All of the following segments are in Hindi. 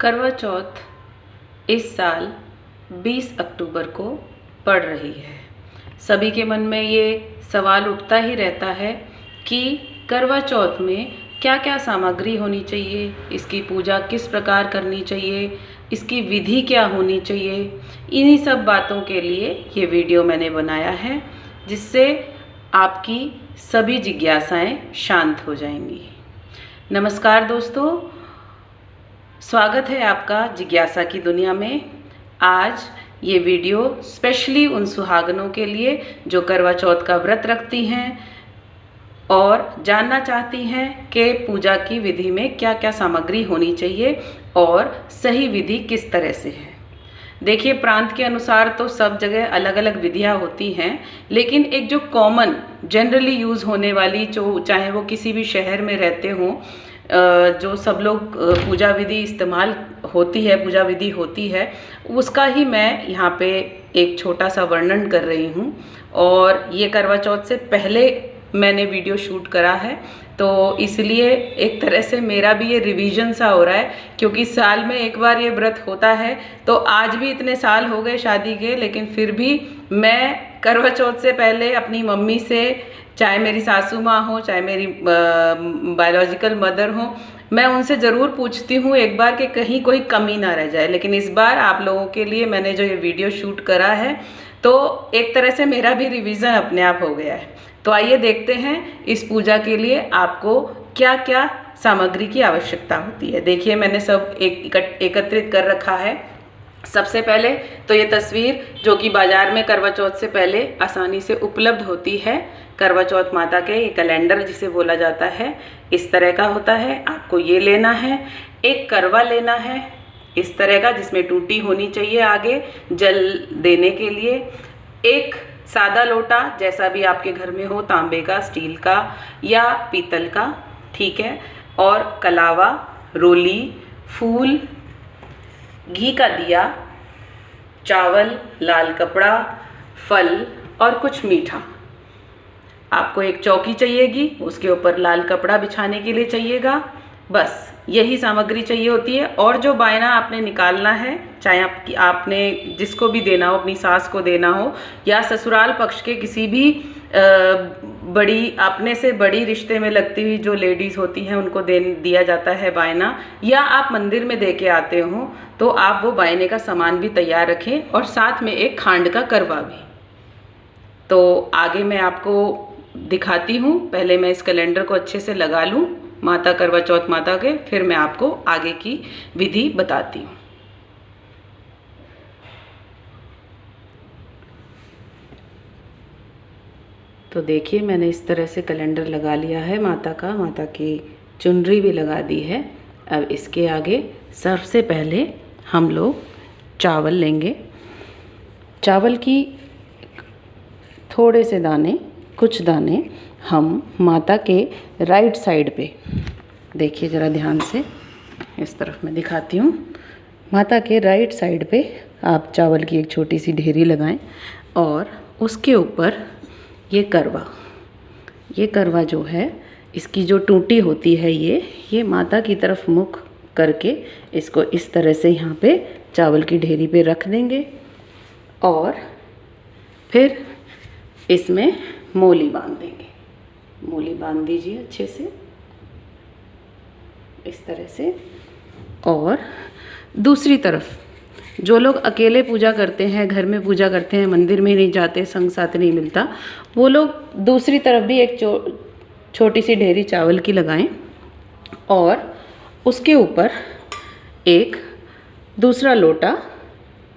करवा चौथ इस साल 20 अक्टूबर को पड़ रही है। सभी के मन में ये सवाल उठता ही रहता है कि करवा चौथ में क्या क्या सामग्री होनी चाहिए, इसकी पूजा किस प्रकार करनी चाहिए, इसकी विधि क्या होनी चाहिए। इन्हीं सब बातों के लिए ये वीडियो मैंने बनाया है, जिससे आपकी सभी जिज्ञासाएं शांत हो जाएंगी। नमस्कार दोस्तों, स्वागत है आपका जिज्ञासा की दुनिया में। आज ये वीडियो स्पेशली उन सुहागनों के लिए जो करवा चौथ का व्रत रखती हैं और जानना चाहती हैं कि पूजा की विधि में क्या क्या सामग्री होनी चाहिए और सही विधि किस तरह से है। देखिए, प्रांत के अनुसार तो सब जगह अलग अलग विधियां होती हैं, लेकिन एक जो कॉमन जनरली यूज़ होने वाली, जो चाहे वो किसी भी शहर में रहते हों, जो सब लोग पूजा विधि इस्तेमाल होती है, पूजा विधि होती है, उसका ही मैं यहाँ पे एक छोटा सा वर्णन कर रही हूँ। और ये करवा चौथ से पहले मैंने वीडियो शूट करा है, तो इसलिए एक तरह से मेरा भी ये रिवीजन सा हो रहा है, क्योंकि साल में एक बार ये व्रत होता है। तो आज भी इतने साल हो गए शादी के, लेकिन फिर भी मैं करवा चौथ से पहले अपनी मम्मी से, चाहे मेरी सासू माँ हो, चाहे मेरी बायोलॉजिकल मदर हो, मैं उनसे ज़रूर पूछती हूँ एक बार कि कहीं कोई कमी ना रह जाए। लेकिन इस बार आप लोगों के लिए मैंने जो ये वीडियो शूट करा है, तो एक तरह से मेरा भी रिवीजन अपने आप हो गया है। तो आइए देखते हैं इस पूजा के लिए आपको क्या क्या सामग्री की आवश्यकता होती है। देखिए, मैंने सब एकत्रित कर रखा है। सबसे पहले तो ये तस्वीर, जो कि बाजार में करवा चौथ से पहले आसानी से उपलब्ध होती है, करवा चौथ माता के ये कैलेंडर जिसे बोला जाता है, इस तरह का होता है। आपको ये लेना है। एक करवा लेना है इस तरह का, जिसमें टूटी होनी चाहिए आगे जल देने के लिए। एक सादा लोटा, जैसा भी आपके घर में हो, तांबे का, स्टील का या पीतल का, ठीक है। और कलावा, रोली, फूल, घी का दिया, चावल, लाल कपड़ा, फल और कुछ मीठा। आपको एक चौकी चाहिएगी, उसके ऊपर लाल कपड़ा बिछाने के लिए चाहिएगा। बस यही सामग्री चाहिए होती है। और जो बायना आपने निकालना है, चाहे आपने जिसको भी देना हो, अपनी सास को देना हो या ससुराल पक्ष के किसी भी बड़ी, अपने से बड़ी रिश्ते में लगती हुई जो लेडीज़ होती हैं, उनको दिया जाता है बायना, या आप मंदिर में दे के आते हो, तो आप वो बायने का सामान भी तैयार रखें और साथ में एक खांड का करवा भी। तो आगे मैं आपको दिखाती हूँ। पहले मैं इस कैलेंडर को अच्छे से लगा लूँ माता, करवा चौथ माता के, फिर मैं आपको आगे की विधि बताती हूँ। तो देखिए, मैंने इस तरह से कैलेंडर लगा लिया है माता का, माता की चुनरी भी लगा दी है। अब इसके आगे सबसे पहले हम लोग चावल लेंगे। चावल की थोड़े से दाने, कुछ दाने हम माता के राइट साइड पे, देखिए ज़रा ध्यान से, इस तरफ मैं दिखाती हूँ। माता के राइट साइड पे आप चावल की एक छोटी सी ढेरी लगाएं और उसके ऊपर ये करवा जो है, इसकी जो टूटी होती है, ये माता की तरफ मुख करके इसको इस तरह से यहाँ पे चावल की ढेरी पे रख देंगे। और फिर इसमें मोली बांध देंगे। मोली बांध दीजिए अच्छे से, इस तरह से। और दूसरी तरफ जो लोग अकेले पूजा करते हैं, घर में पूजा करते हैं, मंदिर में नहीं जाते, संग साथ नहीं मिलता, वो लोग दूसरी तरफ भी एक छोटी सी ढेरी चावल की लगाएं और उसके ऊपर एक दूसरा लोटा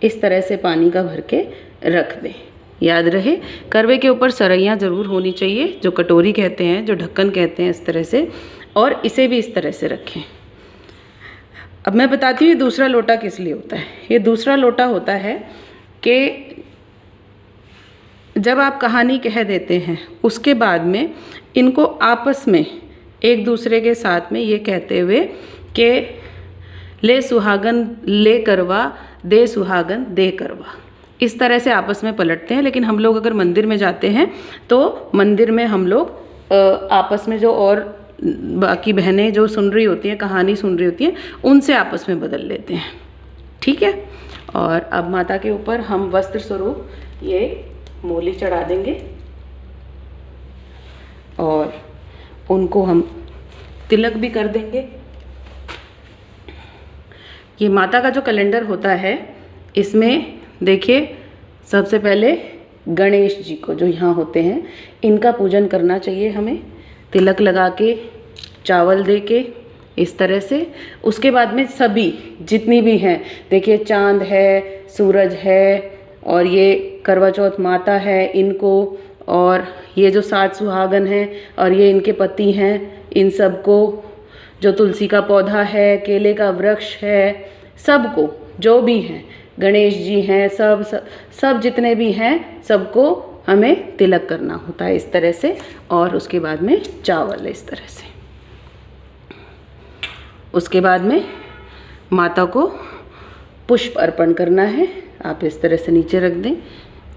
इस तरह से पानी का भर के रख दें। याद रहे, करवे के ऊपर सरैयाँ ज़रूर होनी चाहिए, जो कटोरी कहते हैं, जो ढक्कन कहते हैं, इस तरह से। और इसे भी इस तरह से रखें। अब मैं बताती हूँ ये दूसरा लोटा किस लिए होता है। ये दूसरा लोटा होता है कि जब आप कहानी कह देते हैं, उसके बाद में इनको आपस में एक दूसरे के साथ में ये कहते हुए कि ले सुहागन ले करवा, दे सुहागन दे करवा, इस तरह से आपस में पलटते हैं। लेकिन हम लोग अगर मंदिर में जाते हैं, तो मंदिर में हम लोग आपस में जो और बाकी बहनें जो सुन रही होती हैं, कहानी सुन रही होती हैं, उनसे आपस में बदल लेते हैं। ठीक है। और अब माता के ऊपर हम वस्त्र स्वरूप ये मूली चढ़ा देंगे और उनको हम तिलक भी कर देंगे। ये माता का जो कैलेंडर होता है, इसमें देखिए सबसे पहले गणेश जी को जो यहाँ होते हैं, इनका पूजन करना चाहिए हमें, तिलक लगा के, चावल दे के, इस तरह से। उसके बाद में सभी जितनी भी हैं, देखिए चांद है, सूरज है, और ये करवा चौथ माता है, इनको, और ये जो 7 सुहागन हैं और ये इनके पति हैं, इन सबको, जो तुलसी का पौधा है, केले का वृक्ष है, सबको जो भी हैं, गणेश जी हैं, सब जितने भी हैं, सबको हमें तिलक करना होता है इस तरह से। और उसके बाद में चावल इस तरह से। उसके बाद में माता को पुष्प अर्पण करना है। आप इस तरह से नीचे रख दें।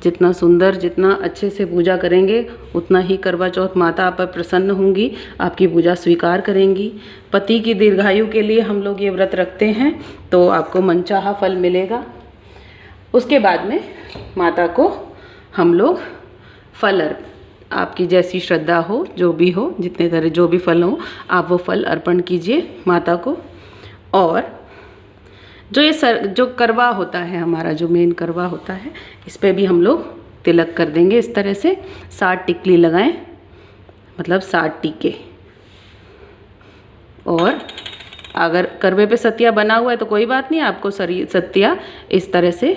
जितना सुंदर, जितना अच्छे से पूजा करेंगे, उतना ही करवा चौथ माता आप पर प्रसन्न होंगी, आपकी पूजा स्वीकार करेंगी। पति की दीर्घायु के लिए हम लोग ये व्रत रखते हैं, तो आपको मनचाहा फल मिलेगा। उसके बाद में माता को हम लोग फल, आपकी जैसी श्रद्धा हो, जो भी हो, जितने तरह जो भी फल हो, आप वो फल अर्पण कीजिए माता को। और जो ये जो करवा होता है हमारा, जो मेन करवा होता है, इस पे भी हम लोग तिलक कर देंगे इस तरह से। 7 टिकली लगाएं, मतलब 7 टीके। और अगर करवे पे सतिया बना हुआ है तो कोई बात नहीं, आपको सतिया इस तरह से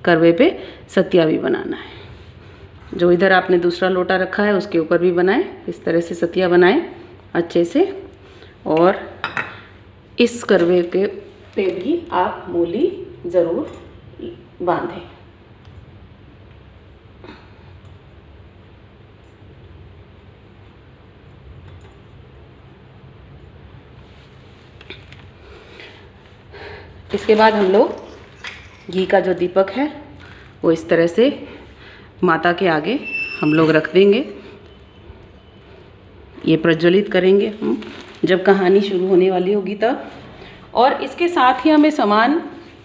करवे पे सतिया भी बनाना है। जो इधर आपने दूसरा लोटा रखा है उसके ऊपर भी बनाएं, इस तरह से सतिया बनाएं अच्छे से। और इस करवे के पे भी आप मूली ज़रूर बांधें। इसके बाद हम लोग घी का जो दीपक है वो इस तरह से माता के आगे हम लोग रख देंगे। ये प्रज्वलित करेंगे हम जब कहानी शुरू होने वाली होगी तब। और इसके साथ ही हमें सामान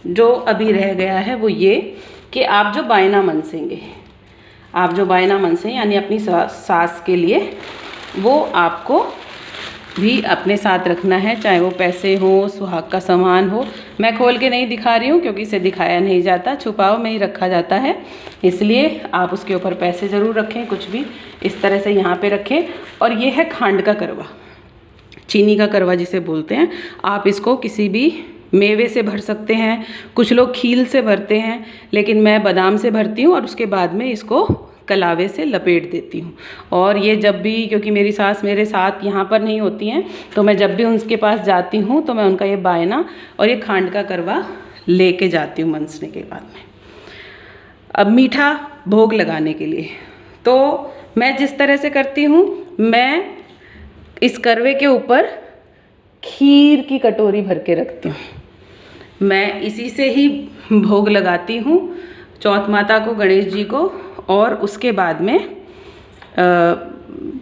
जो अभी रह गया है वो ये कि आप जो बायना मनसेंगे, आप जो बायना मनसें यानी अपनी सास के लिए, वो आपको भी अपने साथ रखना है, चाहे वो पैसे हो, सुहाग का सामान हो। मैं खोल के नहीं दिखा रही हूँ क्योंकि इसे दिखाया नहीं जाता, छुपाव में ही रखा जाता है, इसलिए आप उसके ऊपर पैसे ज़रूर रखें, कुछ भी इस तरह से यहाँ पे रखें। और ये है खांड का करवा, चीनी का करवा जिसे बोलते हैं। आप इसको किसी भी मेवे से भर सकते हैं, कुछ लोग खील से भरते हैं, लेकिन मैं बादाम से भरती हूँ और उसके बाद में इसको कलावे से लपेट देती हूँ। और ये जब भी, क्योंकि मेरी सास मेरे साथ यहाँ पर नहीं होती हैं, तो मैं जब भी उनके पास जाती हूँ तो मैं उनका ये बायना और ये खांड का करवा लेके जाती हूँ मनसने के बाद में। अब मीठा भोग लगाने के लिए तो मैं जिस तरह से करती हूँ, मैं इस करवे के ऊपर खीर की कटोरी भर के रखती हूँ। मैं इसी से ही भोग लगाती हूँ चौथ माता को, गणेश जी को। और उसके बाद में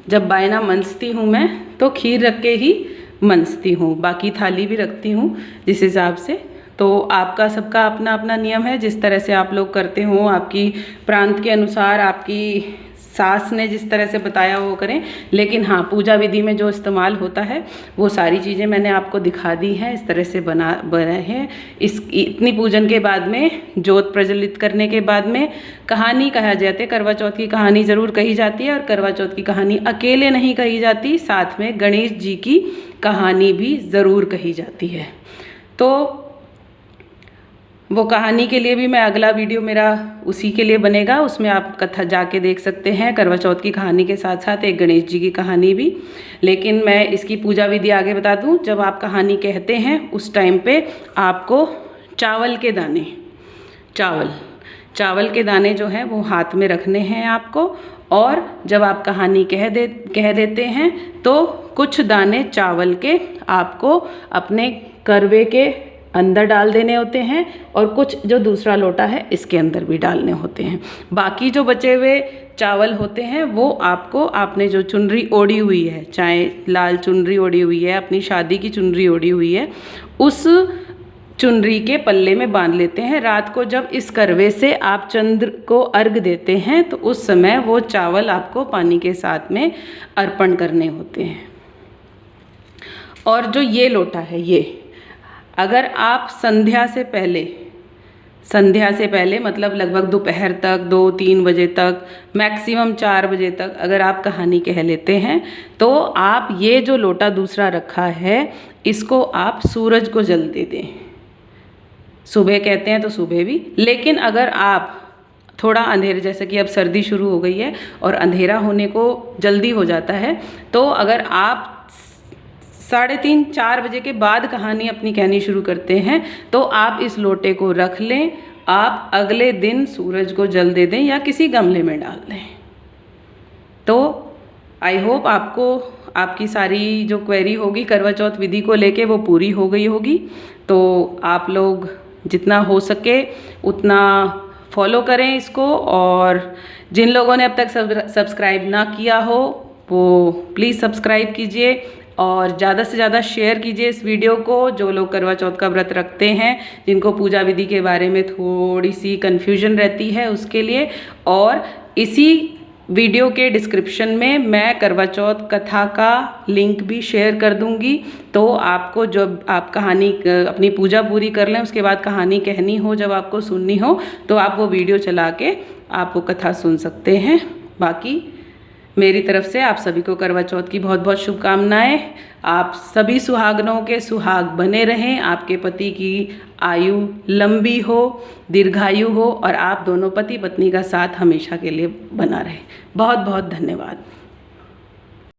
जब बायना मनसती हूँ मैं तो खीर रख के ही मनसती हूँ, बाकी थाली भी रखती हूँ जिस हिसाब से। तो आपका सबका अपना अपना नियम है, जिस तरह से आप लोग करते हो, आपकी प्रांत के अनुसार, आपकी सास ने जिस तरह से बताया वो करें। लेकिन हाँ, पूजा विधि में जो इस्तेमाल होता है वो सारी चीज़ें मैंने आपको दिखा दी हैं, इस तरह से बने हैं। इतनी पूजन के बाद में, जोत प्रज्वलित करने के बाद में कहानी कहा जाती है। करवा चौथ की कहानी ज़रूर कही जाती है, और करवा चौथ की कहानी अकेले नहीं कही जाती, साथ में गणेश जी की कहानी भी ज़रूर कही जाती है। तो वो कहानी के लिए भी मैं अगला वीडियो मेरा उसी के लिए बनेगा, उसमें आप कथा जाके देख सकते हैं। करवा चौथ की कहानी के साथ साथ एक गणेश जी की कहानी भी। लेकिन मैं इसकी पूजा विधि आगे बता दूं। जब आप कहानी कहते हैं उस टाइम पे आपको चावल के दाने, चावल के दाने जो हैं वो हाथ में रखने हैं आपको। और जब आप कहानी कह देते हैं तो कुछ दाने चावल के आपको अपने करवे के अंदर डाल देने होते हैं और कुछ जो दूसरा लोटा है इसके अंदर भी डालने होते हैं। बाकी जो बचे हुए चावल होते हैं वो आपने जो चुनरी ओढ़ी हुई है, चाहे लाल चुनरी ओढ़ी हुई है, अपनी शादी की चुनरी ओढ़ी हुई है, उस चुनरी के पल्ले में बांध लेते हैं। रात को जब इस करवे से आप चंद्र को अर्घ देते हैं तो उस समय वो चावल आपको पानी के साथ में अर्पण करने होते हैं। और जो ये लोटा है, ये अगर आप संध्या से पहले मतलब लगभग दोपहर तक 2-3 बजे तक, मैक्सिमम 4 बजे तक अगर आप कहानी कह लेते हैं तो आप ये जो लोटा दूसरा रखा है इसको आप सूरज को जल दे दें। सुबह कहते हैं तो सुबह भी, लेकिन अगर आप थोड़ा अंधेरे, जैसे कि अब सर्दी शुरू हो गई है और अंधेरा होने को जल्दी हो जाता है, तो अगर आप 3:30-4 बजे के बाद कहानी अपनी कहनी शुरू करते हैं तो आप इस लोटे को रख लें, आप अगले दिन सूरज को जल दे दें या किसी गमले में डाल दें। तो आई होप आपको आपकी सारी जो क्वेरी होगी करवा चौथ विधि को लेके वो पूरी हो गई होगी। तो आप लोग जितना हो सके उतना फॉलो करें इसको, और जिन लोगों ने अब तक सब्सक्राइब ना किया हो वो प्लीज़ सब्सक्राइब कीजिए और ज़्यादा से ज़्यादा शेयर कीजिए इस वीडियो को। जो लोग करवा चौथ का व्रत रखते हैं, जिनको पूजा विधि के बारे में थोड़ी सी कन्फ्यूजन रहती है उसके लिए। और इसी वीडियो के डिस्क्रिप्शन में मैं करवा चौथ कथा का लिंक भी शेयर कर दूंगी, तो आपको जब आप कहानी अपनी पूजा पूरी कर लें उसके बाद कहानी कहनी हो, जब आपको सुननी हो तो आप वो वीडियो चला के आप वो कथा सुन सकते हैं। बाकी मेरी तरफ से आप सभी को करवा चौथ की बहुत बहुत शुभकामनाएं। आप सभी सुहागनों के सुहाग बने रहें, आपके पति की आयु लंबी हो, दीर्घायु हो और आप दोनों पति पत्नी का साथ हमेशा के लिए बना रहे। बहुत बहुत धन्यवाद।